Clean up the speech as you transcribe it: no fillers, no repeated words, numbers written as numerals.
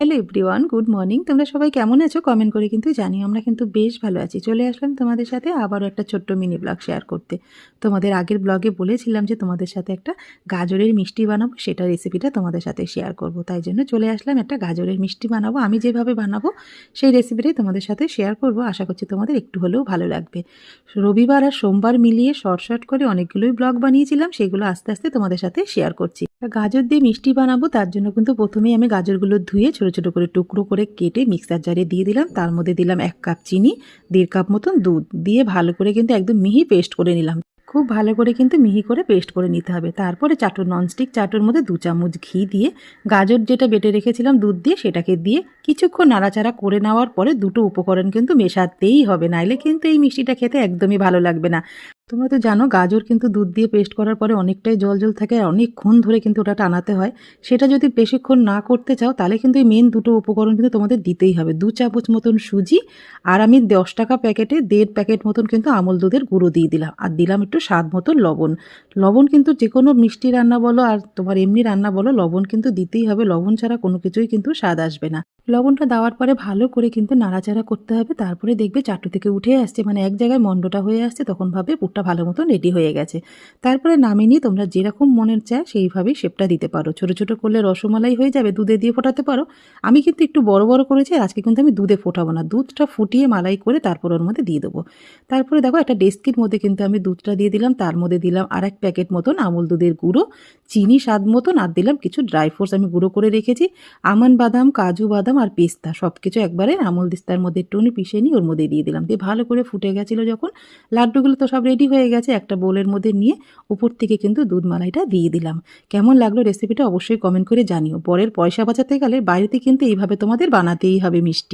Hello everyone, good morning. তোমরা সবাই কেমন আছো? কমেন্ট করে কিন্তু জানিও। আমরা কিন্তু বেশ ভালো আছি। চলে আসলাম তোমাদের সাথে আবারও একটা ছোট্ট মিনি ব্লগ শেয়ার করতে। তোমাদের আগের ব্লগে বলেছিলাম যে তোমাদের সাথে একটা গাজরের মিষ্টি বানাবো, সেটা রেসিপিটা তোমাদের সাথে শেয়ার করব। তাই জন্য চলে আসলাম, একটা গাজরের মিষ্টি বানাবো। আমি যেভাবে বানাবো সেই রেসিপিটাই তোমাদের সাথে শেয়ার করব। আশা করছি তোমাদের একটু হলেও ভালো লাগবে। রবিবার আর সোমবার মিলিয়ে শর্ট করে অনেকগুলোই ব্লগ বানিয়েছিলাম, সেগুলো আস্তে আস্তে তোমাদের সাথে শেয়ার করছি। গাজর দিয়ে মিষ্টি বানাবো, তার জন্য কিন্তু প্রথমেই আমি গাজরগুলো ধুয়ে ছোট ছোট করে টুকরো করে কেটে মিক্সার জারে দিয়ে দিলাম। তার মধ্যে দিলাম 1 কাপ চিনি, 1.5 কাপ মতন দুধ দিয়ে ভালো করে কিন্তু একদম মিহি পেস্ট করে নিলাম। খুব ভালো করে কিন্তু মিহি করে পেস্ট করে নিতে হবে। তারপরে ননস্টিক চাটুর মধ্যে 2 চামচ ঘি দিয়ে গাজর যেটা বেটে রেখেছিলাম দুধ দিয়ে, সেটাকে দিয়ে কিছুক্ষণ নাড়াচাড়া করে নেওয়ার পরে দুটো উপকরণ কিন্তু মেশাতেই হবে, নাইলে কিন্তু এই মিষ্টিটা খেতে একদমই ভালো লাগবে না। তোমরা তো জানো গাজর কিন্তু দুধ দিয়ে পেস্ট করার পরে অনেকটাই জল থাকে আর অনেকক্ষণ ধরে কিন্তু ওটা টানাতে হয়। সেটা যদি বেশিক্ষণ না করতে চাও তাহলে কিন্তু এই মেন দুটো উপকরণ কিন্তু তোমাদের দিতেই হবে। 2 চামচ মতন সুজি, আর আমি 10 টাকা প্যাকেটে 1.5 প্যাকেট মতন কিন্তু আমল দুধের গুঁড়ো দিয়ে দিলাম, আর দিলাম একটু স্বাদ মতন লবণ। লবণ কিন্তু যে কোনো মিষ্টি রান্না বলো আর তোমার এমনি রান্না বলো, লবণ কিন্তু দিতেই হবে। লবণ ছাড়া কোনো কিছুই কিন্তু স্বাদ আসবে না। লবণটা দেওয়ার পরে ভালো করে কিন্তু নাড়াচাড়া করতে হবে। তারপরে দেখবে চাটু থেকে উঠে আসছে, মানে এক জায়গায় মন্ডটা হয়ে আসছে, তখন ভাবে পুরটা ভালো মতন রেডি হয়ে গেছে। তারপরে নামিয়ে নিয়ে তোমরা যেরকম মনের চায় সেইভাবেই শেপটা দিতে পারো। ছোট ছোট করলে রসমালাই হয়ে যাবে, দুধে দিয়ে ফোটাতে পারো। আমি কিন্তু একটু বড় বড় করেছি, আর আজকে কিন্তু আমি দুধে ফোটাবো না, দুধটা ফুটিয়ে মালাই করে তারপর ওর মধ্যে দিয়ে দেবো। তারপরে দেখো একটা ডেস্কির মধ্যে কিন্তু আমি দুধটা দিয়ে দিলাম, তার মধ্যে দিলাম আর 1 প্যাকেট মতন আমুল দুধের গুঁড়ো, চিনি স্বাদ মতন, আর দিলাম কিছু ড্রাই ফ্রুটস আমি গুঁড়ো করে রেখেছি, আমন্ড বাদাম, কাজু বাদাম আর পেস্তা, সব কিছু একবারে আমুল দিস্তার মধ্যে একটুখানি পিষে নিয়ে ওর মধ্যে দিয়ে দিলাম। দিয়ে ভালো করে ফুটে গেছিলো যখন, লাড্ডুগুলো তো সব রেডি হয়ে গেছে, একটা বোলের মধ্যে নিয়ে উপর থেকে কিন্তু দুধ মালাইটা দিয়ে দিলাম। কেমন লাগলো রেসিপিটা অবশ্যই কমেন্ট করে জানিও। পরের পয়সা বাঁচাতে গেলে বাড়িতে কিন্তু এইভাবে তোমাদের বানাতেই হবে মিষ্টি।